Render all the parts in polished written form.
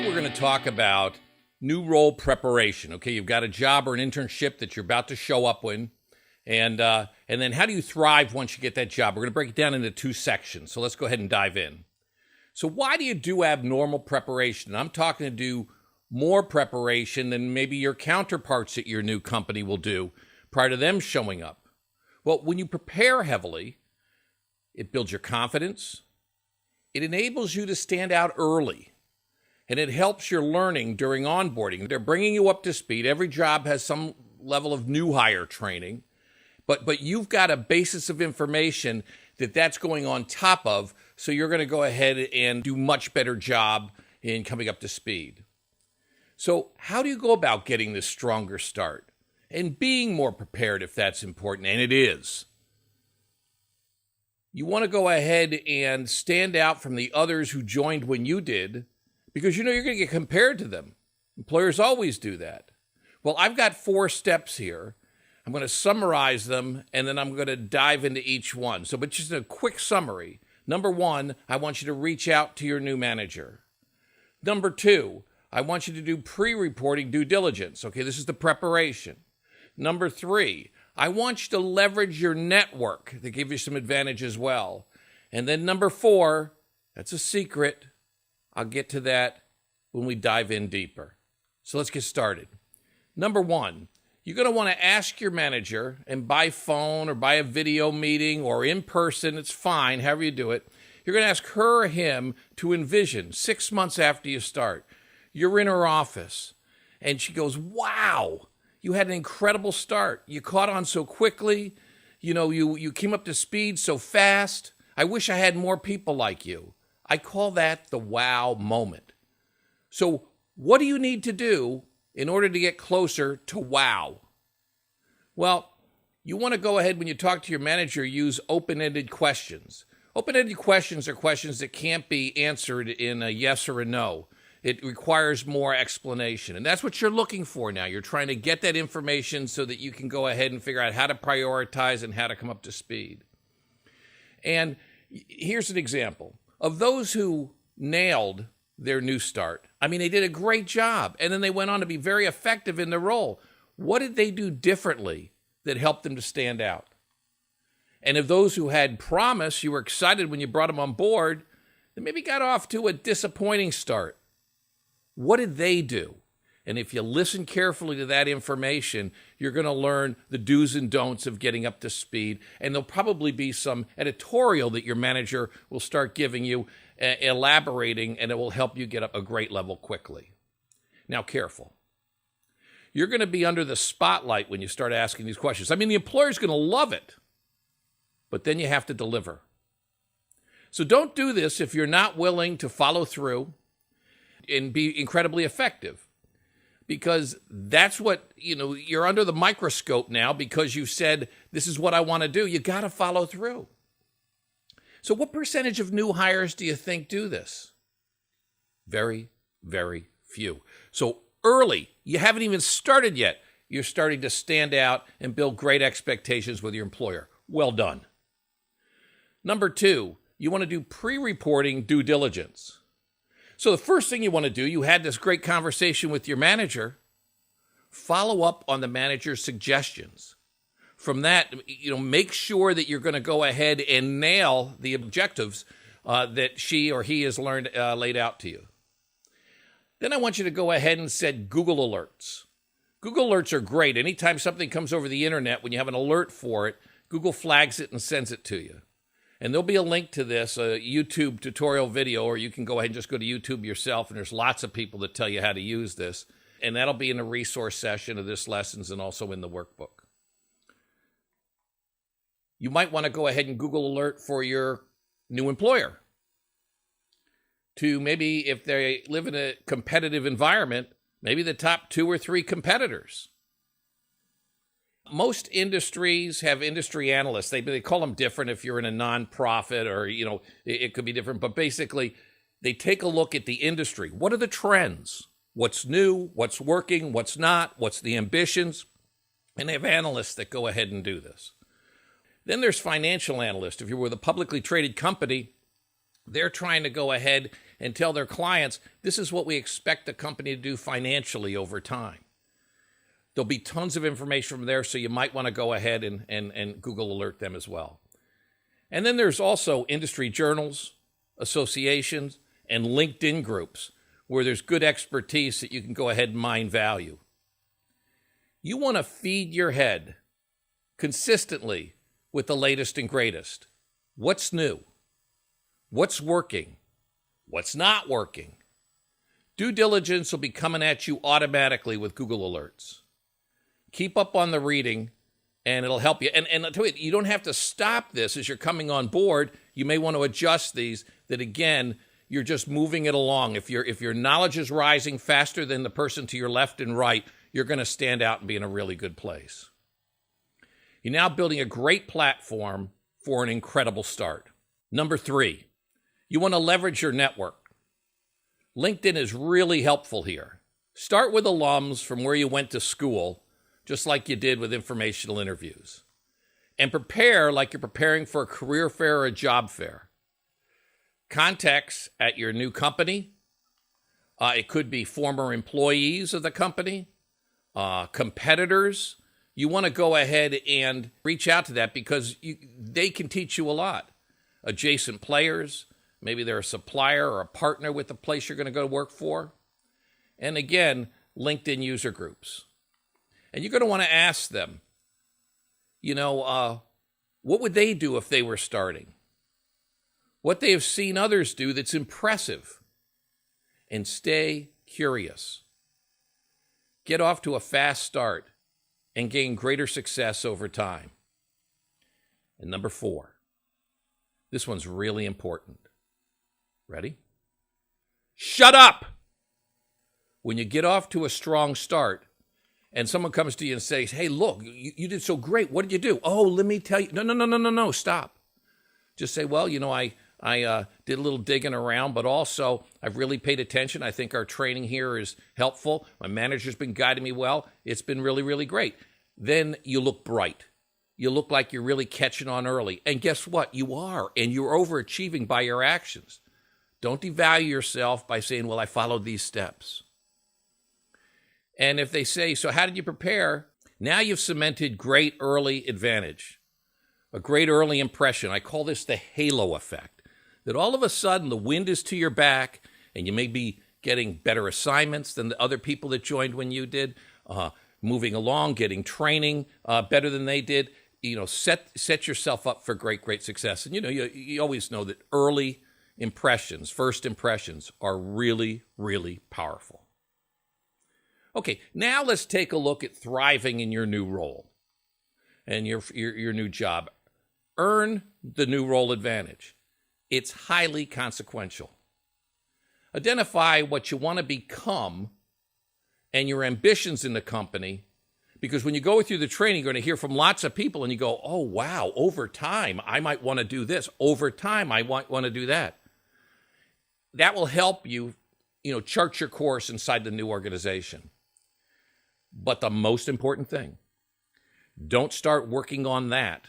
we're going to talk about new role preparation. Okay, you've got a job or an internship that you're about to show up in, and then how do you thrive once you get that job? We're going to break it down into two sections, so let's go ahead and dive in. So why do you do abnormal preparation? I'm talking to do more preparation than maybe your counterparts at your new company will do prior to them showing up. Well, when you prepare heavily, it builds your confidence, it enables you to stand out early, and it helps your learning during onboarding. They're bringing you up to speed. Every job has some level of new hire training, but you've got a basis of information that's going on top of, so you're going to go ahead and do much better job in coming up to speed. So how do you go about getting this stronger start and being more prepared if that's important? And it is. You want to go ahead and stand out from the others who joined when you did, because you know you're going to get compared to them. Employers always do that. Well, I've got 4 steps here. I'm going to summarize them, and then I'm going to dive into each one. But just a quick summary. Number 1, I want you to reach out to your new manager. Number 2, I want you to do pre-reporting due diligence. Okay, this is the preparation. Number 3, I want you to leverage your network to give you some advantage as well. And then number 4, that's a secret. I'll get to that when we dive in deeper. So let's get started. Number 1, you're going to want to ask your manager, and by phone or by a video meeting or in person, it's fine, however you do it. You're going to ask her or him to envision 6 months after you start. You're in her office, and she goes, wow, you had an incredible start. You caught on so quickly. You know, you came up to speed so fast. I wish I had more people like you. I call that the wow moment. So what do you need to do in order to get closer to wow? Well, you want to go ahead when you talk to your manager, use open-ended questions. Open-ended questions are questions that can't be answered in a yes or a no. It requires more explanation. And that's what you're looking for now. You're trying to get that information so that you can go ahead and figure out how to prioritize and how to come up to speed. And here's an example. Of those who nailed their new start, I mean, they did a great job, and then they went on to be very effective in their role. What did they do differently that helped them to stand out? And of those who had promise, you were excited when you brought them on board, they maybe got off to a disappointing start. What did they do? And if you listen carefully to that information, you're going to learn the do's and don'ts of getting up to speed. And there'll probably be some editorial that your manager will start giving you, elaborating, and it will help you get up a great level quickly. Now, careful. You're going to be under the spotlight when you start asking these questions. I mean, the employer's going to love it, but then you have to deliver. So don't do this if you're not willing to follow through and be incredibly effective. Because that's what, you're under the microscope now because you said, this is what I want to do. You got to follow through. So what percentage of new hires do you think do this? Very, very few. So early, you haven't even started yet. You're starting to stand out and build great expectations with your employer. Well done. Number 2, you want to do pre-reporting due diligence. So the first thing you want to do, you had this great conversation with your manager, follow up on the manager's suggestions. From that, make sure that you're going to go ahead and nail the objectives that she or he has laid out to you. Then I want you to go ahead and set Google Alerts. Google Alerts are great. Anytime something comes over the internet, when you have an alert for it, Google flags it and sends it to you. And there'll be a link to this, a YouTube tutorial video, or you can go ahead and just go to YouTube yourself, and there's lots of people that tell you how to use this. And that'll be in the resource session of this lessons and also in the workbook. You might want to go ahead and Google Alert for your new employer. To maybe, if they live in a competitive environment, maybe the top 2 or 3 competitors. Most industries have industry analysts. They call them different if you're in a nonprofit or, it could be different. But basically, they take a look at the industry. What are the trends? What's new? What's working? What's not? What's the ambitions? And they have analysts that go ahead and do this. Then there's financial analysts. If you're with a publicly traded company, they're trying to go ahead and tell their clients, this is what we expect the company to do financially over time. There'll be tons of information from there, so you might want to go ahead and Google alert them as well. And then there's also industry journals, associations, and LinkedIn groups where there's good expertise that you can go ahead and mine value. You want to feed your head consistently with the latest and greatest. What's new? What's working? What's not working? Due diligence will be coming at you automatically with Google Alerts. Keep up on the reading, and it'll help you. And I'll tell you, you don't have to stop this as you're coming on board. You may want to adjust these, that again, you're just moving it along. If your knowledge is rising faster than the person to your left and right, you're going to stand out and be in a really good place. You're now building a great platform for an incredible start. Number 3, you want to leverage your network. LinkedIn is really helpful here. Start with alums from where you went to school, just like you did with informational interviews. And prepare like you're preparing for a career fair or a job fair. Contacts at your new company. It could be former employees of the company, competitors. You want to go ahead and reach out to that because they can teach you a lot. Adjacent players, maybe they're a supplier or a partner with the place you're going to go work for. And again, LinkedIn user groups. And you're going to want to ask them, what would they do if they were starting? What they have seen others do that's impressive. And stay curious. Get off to a fast start and gain greater success over time. And number 4, this one's really important. Ready? Shut up! When you get off to a strong start and someone comes to you and says, hey, look, you did so great. What did you do? Oh, let me tell you. No, stop. Just say, well, I did a little digging around, but also I've really paid attention. I think our training here is helpful. My manager's been guiding me well. It's been really, really great. Then you look bright. You look like you're really catching on early. And guess what? You are, and you're overachieving by your actions. Don't devalue yourself by saying, well, I followed these steps. And if they say, so how did you prepare? Now you've cemented great early advantage, a great early impression. I call this the halo effect, that all of a sudden the wind is to your back and you may be getting better assignments than the other people that joined when you did, moving along, getting training better than they did. Set yourself up for great success. And, you always know that early impressions, first impressions are really, really powerful. Okay, now let's take a look at thriving in your new role and your new job. Earn the new role advantage. It's highly consequential. Identify what you want to become and your ambitions in the company, because when you go through the training, you're going to hear from lots of people and you go, oh, wow, over time, I might want to do this. Over time, I might want to do that. That will help you, chart your course inside the new organization. But the most important thing, don't start working on that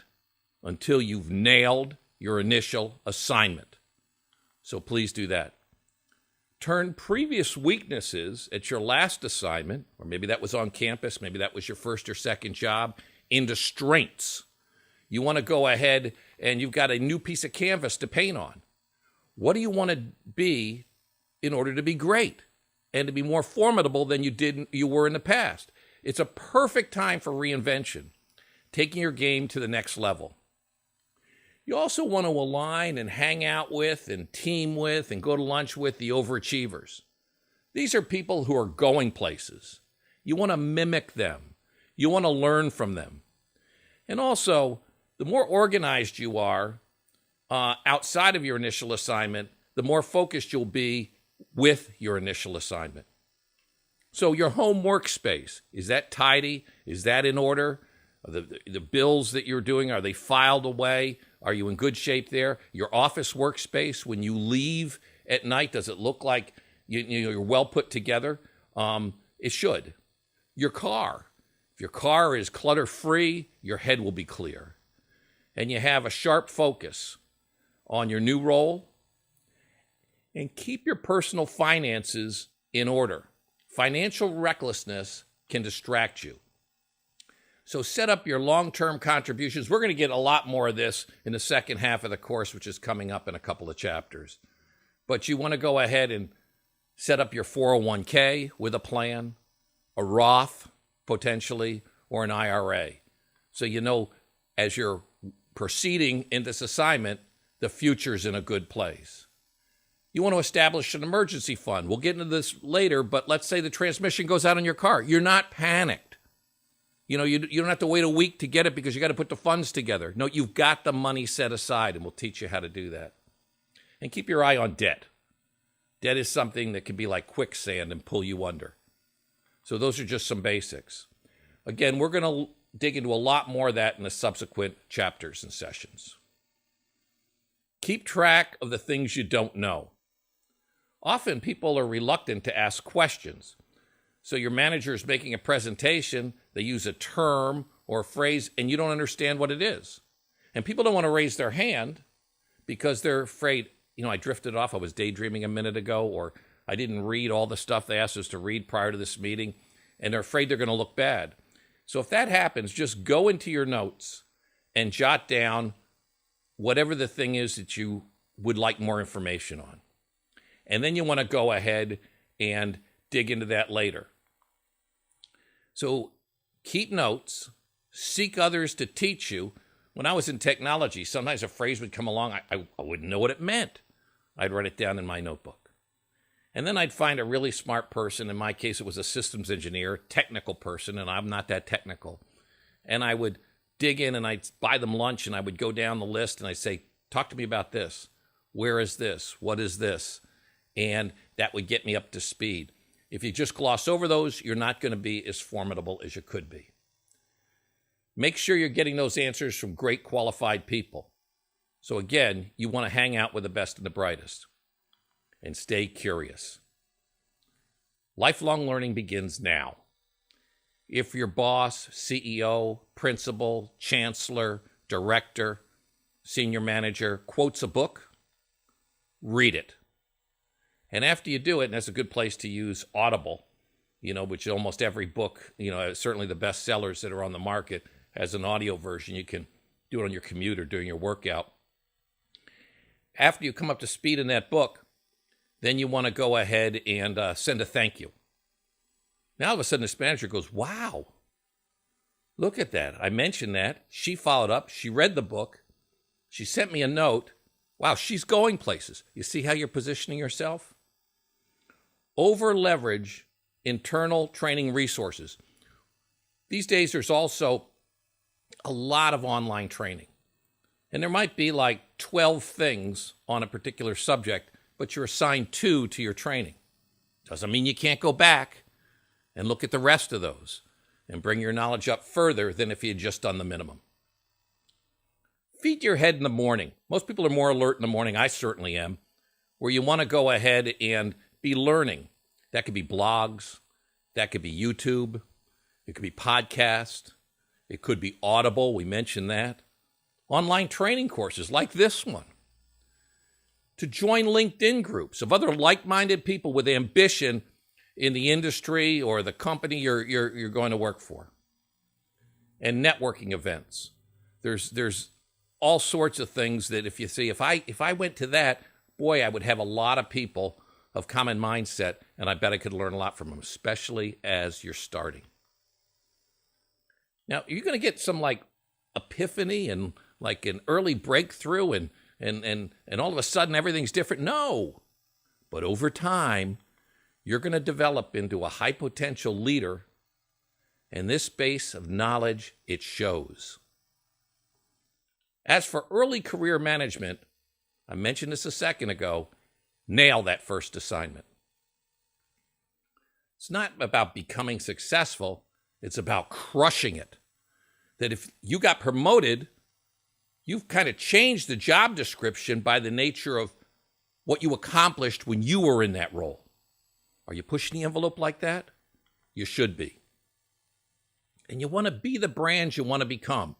until you've nailed your initial assignment. So please do that. Turn previous weaknesses at your last assignment, or maybe that was on campus, maybe that was your first or second job, into strengths. You want to go ahead and you've got a new piece of canvas to paint on. What do you want to be in order to be great and to be more formidable than you were in the past? It's a perfect time for reinvention, taking your game to the next level. You also want to align and hang out with and team with and go to lunch with the overachievers. These are people who are going places. You want to mimic them. You want to learn from them. And also, the more organized you are outside of your initial assignment, the more focused you'll be with your initial assignment. So your home workspace, is that tidy? Is that in order? The bills that you're doing, are they filed away? Are you in good shape there? Your office workspace, when you leave at night, does it look like you're well put together? It should. Your car. If your car is clutter-free, your head will be clear. And you have a sharp focus on your new role And keep your personal finances in order. Financial recklessness can distract you. So set up your long-term contributions. We're going to get a lot more of this in the second half of the course, which is coming up in a couple of chapters. But you want to go ahead and set up your 401k with a plan, a Roth potentially, or an IRA. So you know as you're proceeding in this assignment, the future's in a good place. You want to establish an emergency fund. We'll get into this later, but let's say the transmission goes out on your car. You're not panicked. You know, you don't have to wait a week to get it because you got to put the funds together. No, you've got the money set aside, and we'll teach you how to do that. And keep your eye on debt. Debt is something that can be like quicksand and pull you under. So those are just some basics. Again, we're going to dig into a lot more of that in the subsequent chapters and sessions. Keep track of the things you don't know. Often people are reluctant to ask questions. So your manager is making a presentation, they use a term or a phrase, and you don't understand what it is. And people don't want to raise their hand because they're afraid, I drifted off, I was daydreaming a minute ago, or I didn't read all the stuff they asked us to read prior to this meeting, and they're afraid they're going to look bad. So if that happens, just go into your notes and jot down whatever the thing is that you would like more information on. And then you want to go ahead and dig into that later. So keep notes, seek others to teach you. When I was in technology, sometimes a phrase would come along, I wouldn't know what it meant. I'd write it down in my notebook. And then I'd find a really smart person. In my case, it was a systems engineer, technical person, and I'm not that technical. And I would dig in and I'd buy them lunch and I would go down the list and I'd say, talk to me about this. Where is this? What is this? And that would get me up to speed. If you just gloss over those, you're not going to be as formidable as you could be. Make sure you're getting those answers from great qualified people. So again, you want to hang out with the best and the brightest. And stay curious. Lifelong learning begins now. If your boss, CEO, principal, chancellor, director, senior manager quotes a book, read it. And after you do it, and that's a good place to use Audible, which almost every book, certainly the best sellers that are on the market has an audio version. You can do it on your commute or during your workout. After you come up to speed in that book, then you want to go ahead and send a thank you. Now all of a sudden this manager goes, wow, look at that. I mentioned that. She followed up. She read the book. She sent me a note. Wow, she's going places. You see how you're positioning yourself? Over-leverage internal training resources. These days, there's also a lot of online training. And there might be like 12 things on a particular subject, but you're assigned 2 to your training. Doesn't mean you can't go back and look at the rest of those and bring your knowledge up further than if you had just done the minimum. Feed your head in the morning. Most people are more alert in the morning. I certainly am. Where you want to go ahead and be learning. That could be blogs. That could be YouTube. It could be podcast. It could be Audible. We mentioned that. Online training courses like this one. To join LinkedIn groups of other like-minded people with ambition in the industry or the company you're going to work for. And networking events. There's all sorts of things that if you see, if I went to that, boy, I would have a lot of people of common mindset, and I bet I could learn a lot from them, especially as you're starting. Now, you're going to get some like epiphany and like an early breakthrough and all of a sudden everything's different. No, but over time, you're going to develop into a high potential leader, and this base of knowledge, it shows. As for early career management, I mentioned this a second ago, nail that first assignment. It's not about becoming successful, it's about crushing it. That if you got promoted, you've kind of changed the job description by the nature of what you accomplished when you were in that role. Are you pushing the envelope like that? You should be. And you want to be the brand you want to become.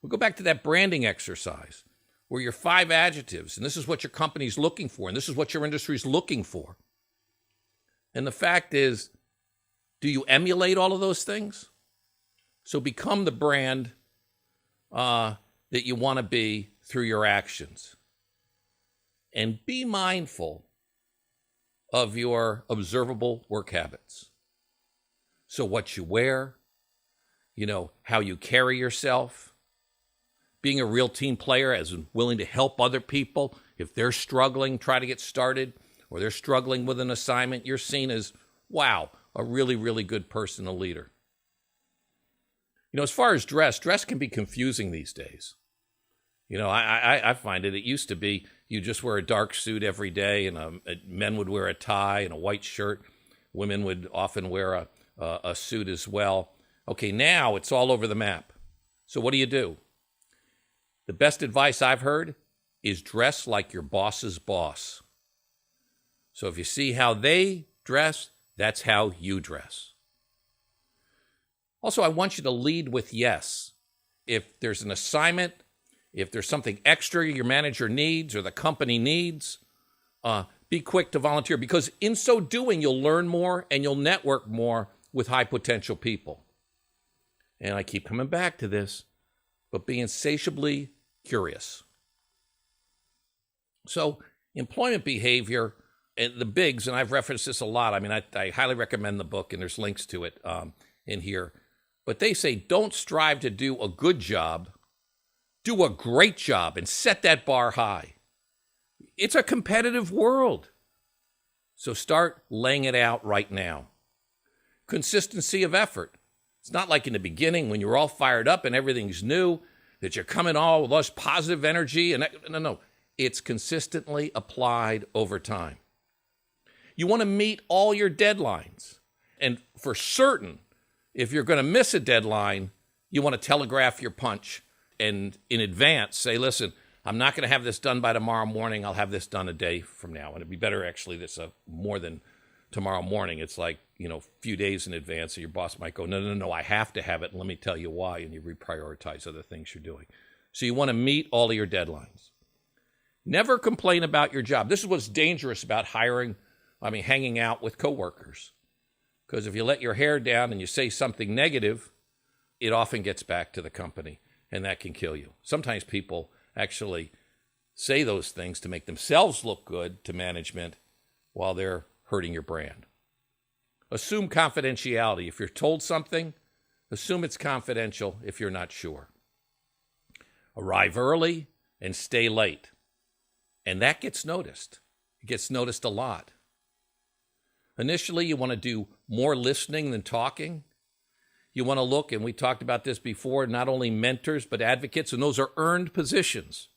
We'll go back to that branding exercise. or your 5 adjectives, and this is what your company's looking for, and this is what your industry's looking for. And the fact is, do you emulate all of those things? So become the brand that you want to be through your actions. And be mindful of your observable work habits. So what you wear, how you carry yourself, being a real team player as in willing to help other people. If they're struggling, try to get started, or they're struggling with an assignment, you're seen as, wow, a really, really good person, a leader. As far as dress can be confusing these days. I find it used to be you just wear a dark suit every day, and men would wear a tie and a white shirt. Women would often wear a suit as well. Okay, now it's all over the map. So what do? The best advice I've heard is dress like your boss's boss. So if you see how they dress, that's how you dress. Also, I want you to lead with yes. If there's an assignment, if there's something extra your manager needs or the company needs, be quick to volunteer, because in so doing, you'll learn more and you'll network more with high potential people. And I keep coming back to this, but be insatiably curious. So employment behavior, and the bigs, and I've referenced this a lot. I mean, I highly recommend the book, and there's links to it in here. But they say, don't strive to do a good job. Do a great job and set that bar high. It's a competitive world. So start laying it out right now. Consistency of effort. It's not like in the beginning when you're all fired up and everything's new, that you're coming all with this positive energy. No. It's consistently applied over time. You want to meet all your deadlines. And for certain, if you're going to miss a deadline, you want to telegraph your punch and in advance say, listen, I'm not going to have this done by tomorrow morning. I'll have this done a day from now. And it'd be better actually this more than tomorrow morning. It's like, a few days in advance. So your boss might go, no, I have to have it. And let me tell you why. And you reprioritize other things you're doing. So you want to meet all of your deadlines. Never complain about your job. This is what's dangerous about hanging out with coworkers. Because if you let your hair down and you say something negative, it often gets back to the company, and that can kill you. Sometimes people actually say those things to make themselves look good to management while they're hurting your brand. Assume confidentiality. If you're told something, assume it's confidential if you're not sure. Arrive early and stay late. And that gets noticed. It gets noticed a lot. Initially, you want to do more listening than talking. You want to look, and we talked about this before, not only mentors, but advocates, and those are earned positions.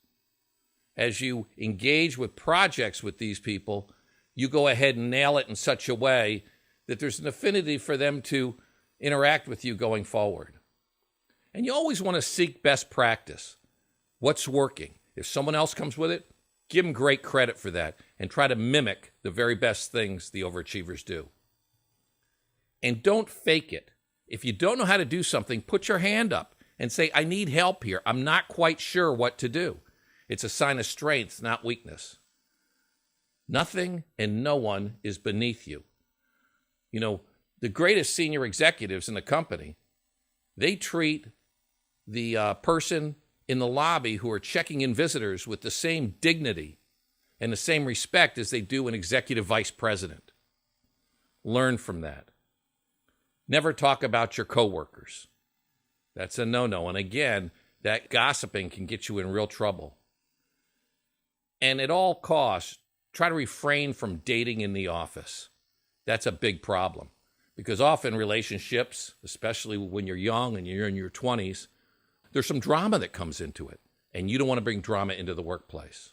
As you engage with projects with these people, you go ahead and nail it in such a way that there's an affinity for them to interact with you going forward. And you always want to seek best practice. What's working? If someone else comes with it, give them great credit for that and try to mimic the very best things the overachievers do. And don't fake it. If you don't know how to do something, put your hand up and say, I need help here. I'm not quite sure what to do. It's a sign of strength, not weakness. Nothing and no one is beneath you. The greatest senior executives in the company, they treat the person in the lobby who are checking in visitors with the same dignity and the same respect as they do an executive vice president. Learn from that. Never talk about your coworkers. That's a no-no. And again, that gossiping can get you in real trouble. And at all costs, try to refrain from dating in the office. That's a big problem. Because often relationships, especially when you're young and you're in your 20s, there's some drama that comes into it. And you don't want to bring drama into the workplace.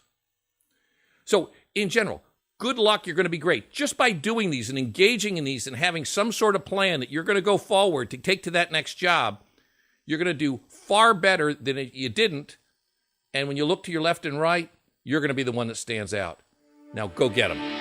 So in general, good luck. You're going to be great. Just by doing these and engaging in these and having some sort of plan that you're going to go forward to take to that next job, you're going to do far better than you didn't. And when you look to your left and right, you're going to be the one that stands out. Now go get them.